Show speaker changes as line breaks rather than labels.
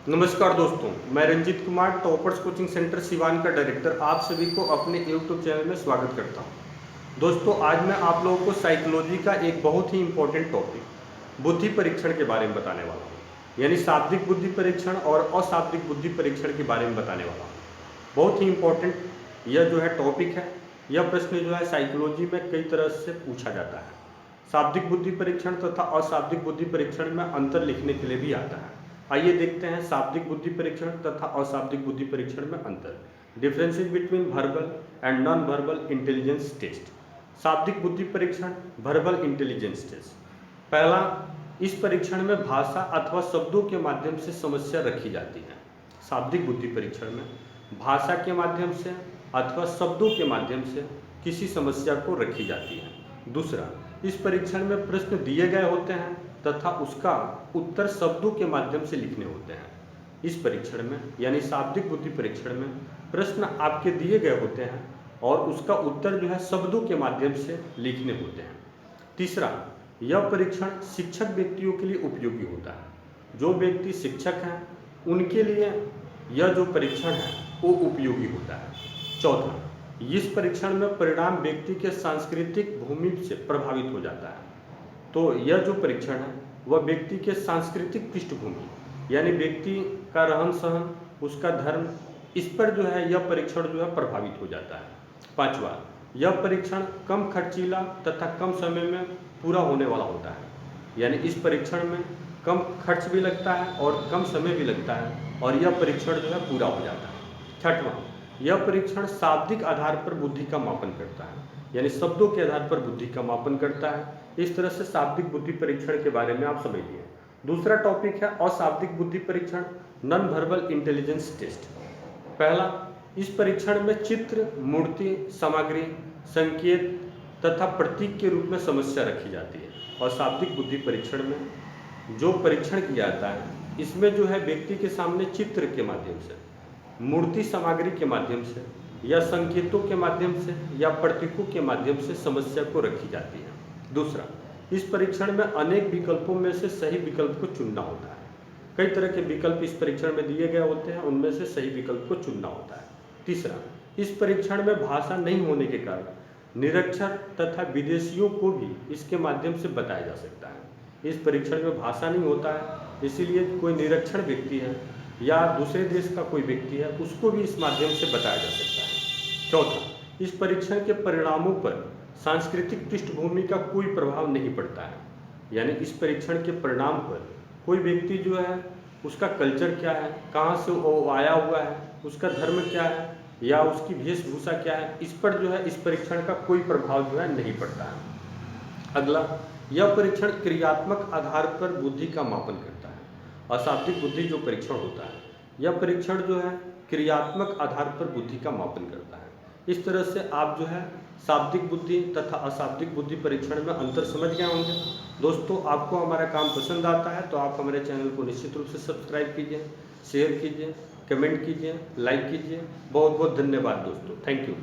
नमस्कार दोस्तों, मैं Ranjit Kumar toppers coaching centre Siwan का डायरेक्टर आप सभी को अपने यूट्यूब चैनल में स्वागत करता हूं। दोस्तों, आज मैं आप लोगों को साइकोलॉजी का एक बहुत ही इम्पोर्टेंट टॉपिक बुद्धि परीक्षण के बारे में बताने वाला हूं। यानी शाब्दिक बुद्धि परीक्षण और अशाब्दिक बुद्धि परीक्षण के बारे में बताने वाला हूं। बहुत ही इम्पोर्टेंट यह जो है टॉपिक है। यह प्रश्न जो है साइकोलॉजी में कई तरह से पूछा जाता है। शाब्दिक बुद्धि परीक्षण तथा अशाब्दिक बुद्धि परीक्षण में अंतर लिखने के लिए भी आता है। आइए देखते हैं शाब्दिक बुद्धि परीक्षण तथा अशाब्दिक बुद्धि परीक्षण में अंतर। Differences between verbal and non verbal intelligence test. शाब्दिक बुद्धि परीक्षण, वर्बल इंटेलिजेंस टेस्ट। पहला, इस परीक्षण में भाषा अथवा शब्दों के माध्यम से समस्या रखी जाती है। शाब्दिक बुद्धि परीक्षण में भाषा के माध्यम से अथवा शब्दों के माध्यम से किसी समस्या को रखी जाती है। दूसरा, इस परीक्षण में प्रश्न दिए गए होते हैं तथा उसका उत्तर शब्दों के माध्यम से लिखने होते हैं। इस परीक्षण में यानी शाब्दिक बुद्धि परीक्षण में प्रश्न आपके दिए गए होते हैं और उसका उत्तर जो है शब्दों के माध्यम से लिखने होते हैं। तीसरा, यह परीक्षण शिक्षक व्यक्तियों के लिए उपयोगी होता है। जो व्यक्ति शिक्षक हैं उनके लिए यह जो परीक्षण है वो उपयोगी होता है। चौथा, इस परीक्षण में परिणाम व्यक्ति के सांस्कृतिक भूमि से प्रभावित हो जाता है। तो यह जो परीक्षण है वह व्यक्ति के सांस्कृतिक पृष्ठभूमि यानी व्यक्ति का रहन सहन, उसका धर्म, इस पर जो है यह परीक्षण जो है प्रभावित हो जाता है। पांचवा, यह परीक्षण कम खर्चीला तथा कम समय में पूरा होने वाला होता है। यानी इस परीक्षण में कम खर्च भी लगता है और कम समय भी लगता है और यह परीक्षण जो है पूरा हो जाता है। छठवां, यह परीक्षण शाब्दिक आधार पर बुद्धि का मापन करता है। यानी शब्दों के आधार पर बुद्धि का मापन करता है। इस तरह से शाब्दिक बुद्धि परीक्षण के बारे में आप समझ लिए। दूसरा टॉपिक है अशाब्दिक बुद्धि परीक्षण, नॉन वर्बल इंटेलिजेंस टेस्ट। पहला, इस परीक्षण में चित्र, मूर्ति, सामग्री, संकेत तथा प्रतीक के रूप में समस्या रखी जाती है। अशाब्दिक बुद्धि परीक्षण में जो परीक्षण किया जाता है इसमें जो है व्यक्ति के सामने चित्र के माध्यम से, मूर्ति सामग्री के माध्यम से या संकेतों के माध्यम से या प्रतीकों के माध्यम से समस्या को रखी जाती है। दूसरा, इस परीक्षण में अनेक विकल्पों में से सही विकल्प को चुनना होता है। कई तरह के विकल्प इस परीक्षण में दिए गए होते हैं, उनमें से सही विकल्प को चुनना होता है। तीसरा, इस परीक्षण में भाषा नहीं होने के कारण निरक्षर तथा विदेशियों को भी इसके माध्यम से बताया जा सकता है। इस परीक्षण में भाषा नहीं होता है, इसीलिए कोई निरक्षर व्यक्ति है या दूसरे देश का कोई व्यक्ति है उसको भी इस माध्यम से बताया जा सकता है। चौथा, इस परीक्षण के परिणामों पर सांस्कृतिक पृष्ठभूमि का कोई प्रभाव नहीं पड़ता है। यानी इस परीक्षण के परिणाम पर कोई व्यक्ति जो है उसका कल्चर क्या है, कहाँ से वो आया हुआ है, उसका धर्म क्या है या उसकी वेशभूषा क्या है, इस पर जो है इस परीक्षण का कोई प्रभाव जो है नहीं पड़ता है। अगला, यह परीक्षण क्रियात्मक आधार पर बुद्धि का मापन करता है। अशाब्दिक बुद्धि जो परीक्षण होता है यह परीक्षण जो है क्रियात्मक आधार पर बुद्धि का मापन करता है। इस तरह से आप जो है शाब्दिक बुद्धि तथा अशाब्दिक बुद्धि परीक्षण में अंतर समझ गए होंगे। दोस्तों, आपको हमारा काम पसंद आता है तो आप हमारे चैनल को निश्चित रूप से सब्सक्राइब कीजिए, शेयर कीजिए, कमेंट कीजिए, लाइक कीजिए। बहुत बहुत धन्यवाद दोस्तों, थैंक यू।